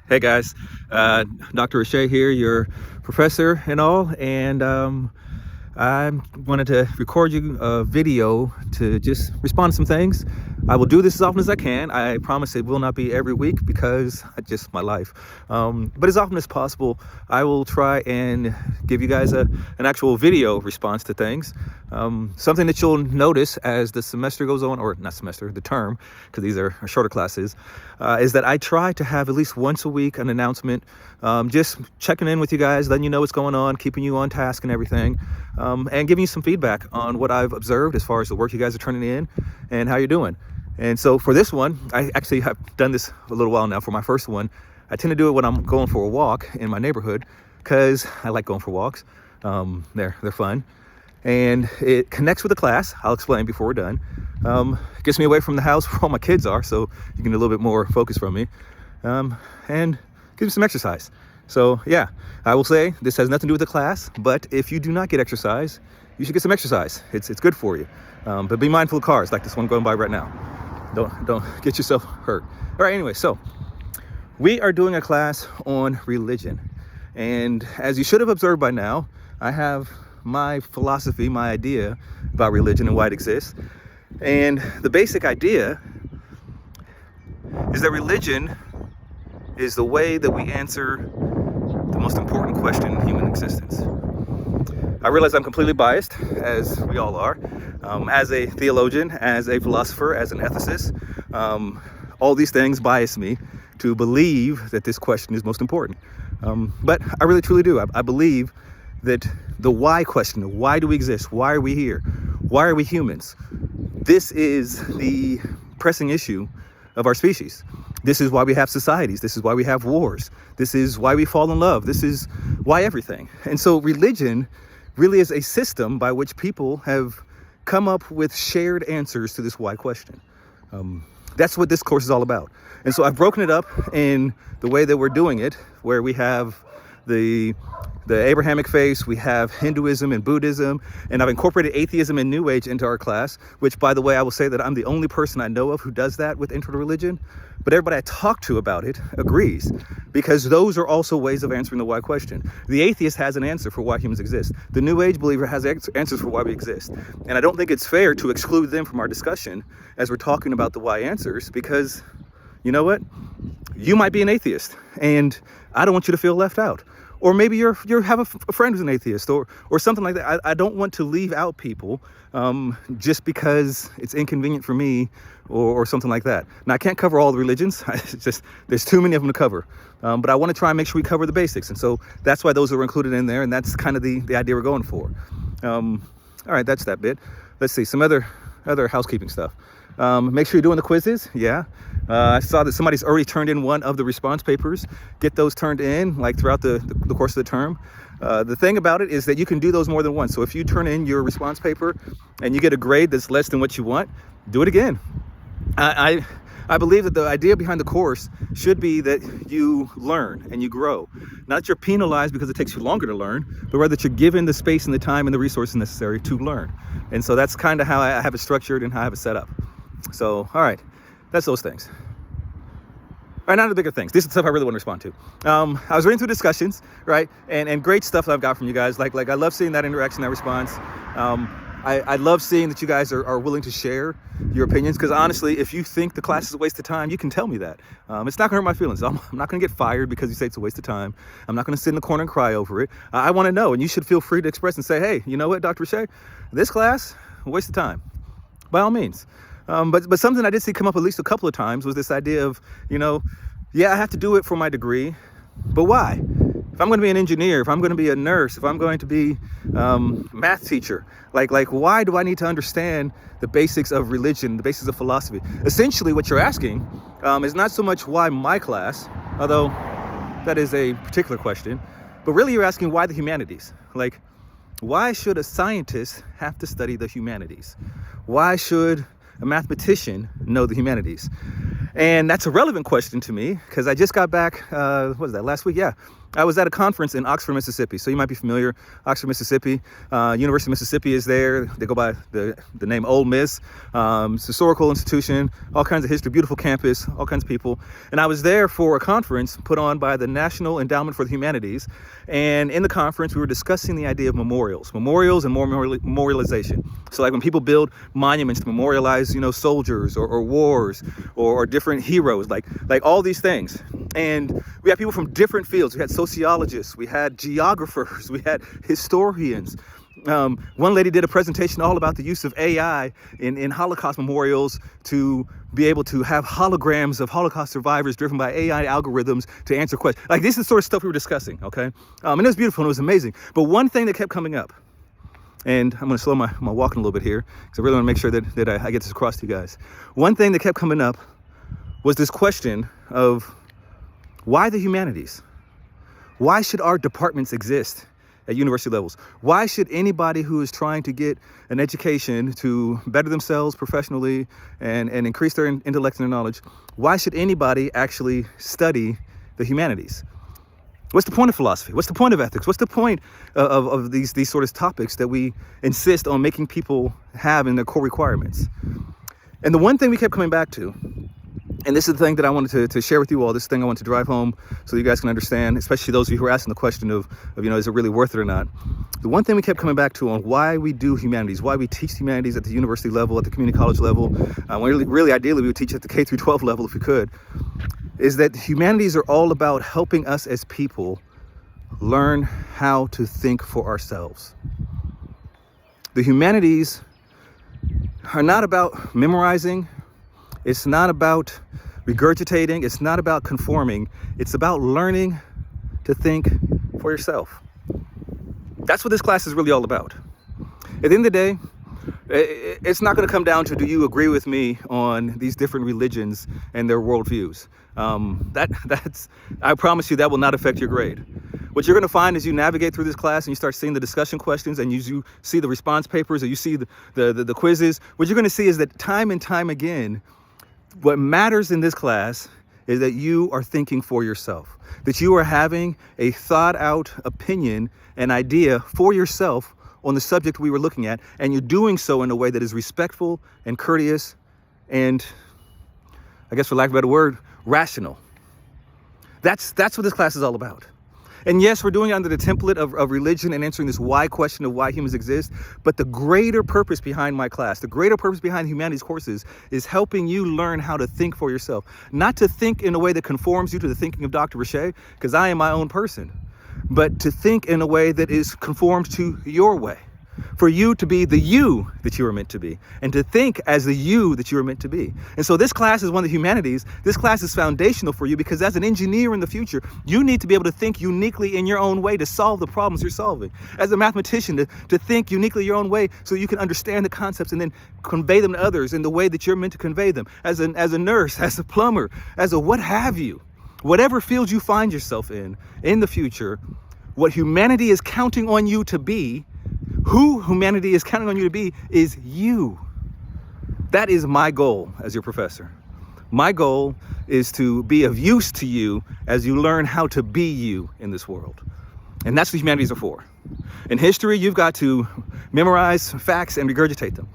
Hey guys, Dr. O'Shea here, your professor and all, and I wanted to record you a video to just respond to some things. I will do this as often as I can. I promise it will not be every week because it's just my life. But as often as possible, I will try and give you guys an actual video response to things. Something that you'll notice as the semester goes on, or not semester, the term, because these are shorter classes, is that I try to have at least once a week an announcement, just checking in with you guys, letting you know what's going on, keeping you on task and everything, and giving you some feedback on what I've observed as far as the work you guys are turning in and how you're doing. And so for this one, I actually have done this a little while now. For my first one, I tend to do it when I'm going for a walk in my neighborhood because I like going for walks. They're fun. And it connects with the class. I'll explain before we're done. Gets me away from the house where all my kids are, so you can get a little bit more focus from me. And gives me some exercise. So yeah, I will say this has nothing to do with the class, but if you do not get exercise, you should get some exercise. It's good for you. But be mindful of cars like this one going by right now. Don't get yourself hurt. All right, anyway, so we are doing a class on religion. And as you should have observed by now, I have my philosophy, my idea about religion and why it exists. And the basic idea is that religion is the way that we answer the most important question in human existence. I realize I'm completely biased, as we all are, as a theologian, as a philosopher, as an ethicist. All these things bias me to believe that this question is most important. But I really truly do. I believe that the why question, why do we exist? Why are we here? Why are we humans? This is the pressing issue of our species. This is why we have societies. This is why we have wars. This is why we fall in love. This is why everything. And so religion really is a system by which people have come up with shared answers to this why question. That's what this course is all about. And so I've broken it up in the way that we're doing it, where we have the Abrahamic faith, we have Hinduism and Buddhism, and I've incorporated atheism and New Age into our class, which, by the way, I will say that I'm the only person I know of who does that with intro to religion, but everybody I talk to about it agrees, because those are also ways of answering the why question. The atheist has an answer for why humans exist. The New Age believer has answers for why we exist. And I don't think it's fair to exclude them from our discussion as we're talking about the why answers, because you know what? You might be an atheist, and I don't want you to feel left out. Or maybe you have a friend who's an atheist, or something like that. I don't want to leave out people just because it's inconvenient for me, or something like that. Now, I can't cover all the religions. It's just there's too many of them to cover. But I want to try and make sure we cover the basics, and so that's why those are included in there, and that's kind of the idea we're going for. All right, that's that bit. Let's see some other housekeeping stuff. Make sure you're doing the quizzes. Yeah. I saw that somebody's already turned in one of the response papers. Get those turned in like throughout the course of the term. The thing about it is that you can do those more than once. So if you turn in your response paper and you get a grade that's less than what you want, do it again. I believe that the idea behind the course should be that you learn and you grow. Not that you're penalized because it takes you longer to learn, but rather that you're given the space and the time and the resources necessary to learn. And so that's kind of how I have it structured and how I have it set up. So, all right, that's those things. All right, now the bigger things. This is the stuff I really want to respond to. I was reading through discussions, right, and great stuff that I've got from you guys. Like I love seeing that interaction, that response. I love seeing that you guys are willing to share your opinions, because honestly, if you think the class is a waste of time, you can tell me that. It's not going to hurt my feelings. I'm not going to get fired because you say it's a waste of time. I'm not going to sit in the corner and cry over it. I want to know, and you should feel free to express and say, hey, you know what, Dr. Shea, this class, a waste of time, by all means. But something I did see come up at least a couple of times was this idea of, yeah, I have to do it for my degree, but why? If I'm going to be an engineer, if I'm going to be a nurse, if I'm going to be a math teacher, like why do I need to understand the basics of religion, the basics of philosophy? Essentially, what you're asking is not so much why my class, although that is a particular question, but really you're asking why the humanities? Like, why should a scientist have to study the humanities? Why should a mathematician know the humanities? And that's a relevant question to me, because I just got back, what was that, last week? Yeah. I was at a conference in Oxford, Mississippi. So you might be familiar, Oxford, Mississippi. University of Mississippi is there. They go by the name Ole Miss. It's a historical institution, all kinds of history, beautiful campus, all kinds of people. And I was there for a conference put on by the National Endowment for the Humanities. And in the conference, we were discussing the idea of memorials and memorialization. So like when people build monuments to memorialize, soldiers or wars or different heroes, like all these things. And we had people from different fields. We had sociologists, we had geographers, we had historians. One lady did a presentation all about the use of AI in Holocaust memorials to be able to have holograms of Holocaust survivors driven by AI algorithms to answer questions. Like, this is the sort of stuff we were discussing, okay? And it was beautiful and it was amazing. But one thing that kept coming up, and I'm going to slow my walking a little bit here because I really want to make sure that I get this across to you guys. One thing that kept coming up was this question of why the humanities? Why should our departments exist at university levels? Why should anybody who is trying to get an education to better themselves professionally and increase their intellect and their knowledge, why should anybody actually study the humanities? What's the point of philosophy? What's the point of ethics? What's the point of these sort of topics that we insist on making people have in their core requirements? And the one thing we kept coming back to, and this is the thing that I wanted to share with you all, this thing I want to drive home so you guys can understand, especially those of you who are asking the question of is it really worth it or not? The one thing we kept coming back to on why we do humanities, why we teach humanities at the university level, at the community college level, really ideally we would teach at the K through 12 level if we could, is that humanities are all about helping us as people learn how to think for ourselves. The humanities are not about memorizing. It's not about regurgitating. It's not about conforming. It's about learning to think for yourself. That's what this class is really all about. At the end of the day, it's not going to come down to, do you agree with me on these different religions and their worldviews? I promise you that will not affect your grade. What you're going to find as you navigate through this class and you start seeing the discussion questions and you see the response papers or you see the quizzes, what you're going to see is that time and time again, what matters in this class is that you are thinking for yourself, that you are having a thought out opinion and idea for yourself on the subject we were looking at, and you're doing so in a way that is respectful and courteous and, I guess for lack of a better word, rational. That's what this class is all about. And yes, we're doing it under the template of religion and answering this why question of why humans exist. But the greater purpose behind my class, the greater purpose behind humanities courses is helping you learn how to think for yourself. Not to think in a way that conforms you to the thinking of Dr. Richet, because I am my own person, but to think in a way that is conformed to your way. For you to be the you that you are meant to be, and to think as the you that you are meant to be. And so this class is one of the humanities. This class is foundational for you because as an engineer in the future, you need to be able to think uniquely in your own way to solve the problems you're solving. As a mathematician, to think uniquely your own way so you can understand the concepts and then convey them to others in the way that you're meant to convey them. As a nurse, as a plumber, as a what have you. Whatever field you find yourself in the future, what humanity is counting on you to be, who humanity is counting on you to be, is you. That is my goal as your professor. My goal is to be of use to you as you learn how to be you in this world. And that's what humanities are for. In history, you've got to memorize facts and regurgitate them.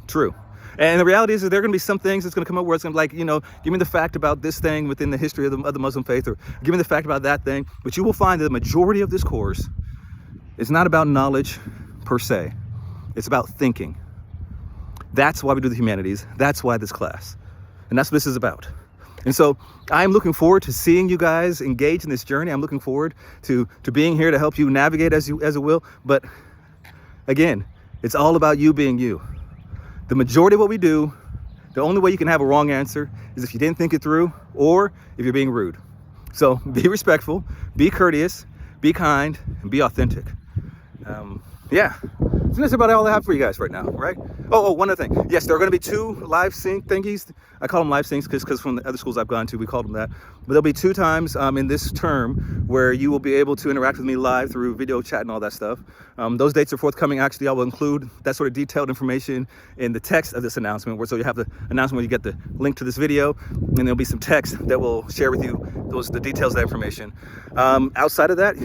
True. And the reality is that there are going to be some things that's going to come up where it's going to be like, give me the fact about this thing within the history of the Muslim faith, or give me the fact about that thing. But you will find that the majority of this course is not about knowledge per se. It's about thinking. That's why we do the humanities. That's why this class. And that's what this is about. And so I'm looking forward to seeing you guys engage in this journey. I'm looking forward to being here to help you navigate as it will. But again, it's all about you being you. The majority of what we do, the only way you can have a wrong answer is if you didn't think it through or if you're being rude. So be respectful, be courteous, be kind, and be authentic. yeah, so that's about all I have for you guys right now, right? One other thing. Yes, there are going to be 2 live sync thingies. I call them live syncs because from the other schools I've gone to, we called them that. But there'll be 2 times in this term where you will be able to interact with me live through video chat and all that stuff. Those dates are forthcoming. Actually, I will include that sort of detailed information in the text of this announcement, so you have the announcement where you get the link to this video, and there'll be some text that will share with you the details of that information. Outside of that,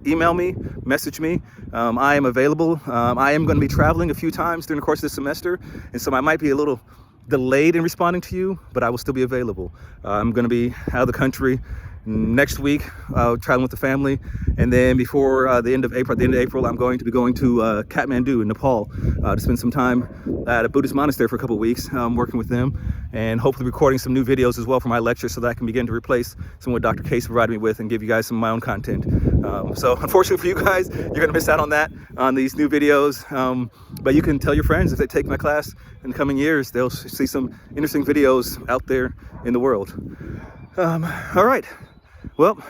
email me, message me. I am available. I am going to be traveling a few times during the course of this semester, and so I might be a little delayed in responding to you, but I will still be available. I'm going to be out of the country next week, traveling with the family, and then before the end of April, I'm going to be going to Kathmandu in Nepal to spend some time at a Buddhist monastery for a couple of weeks, working with them, and hopefully recording some new videos as well for my lecture, so that I can begin to replace some of what Dr. Case provided me with and give you guys some of my own content. So unfortunately for you guys, you're going to miss out on that, on these new videos, but you can tell your friends if they take my class in the coming years, they'll see some interesting videos out there in the world. All right. Well,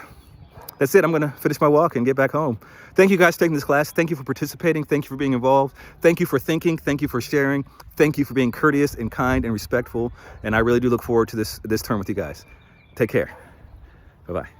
that's it. I'm going to finish my walk and get back home. Thank you guys for taking this class. Thank you for participating. Thank you for being involved. Thank you for thinking. Thank you for sharing. Thank you for being courteous and kind and respectful. And I really do look forward to this term with you guys. Take care. Bye-bye.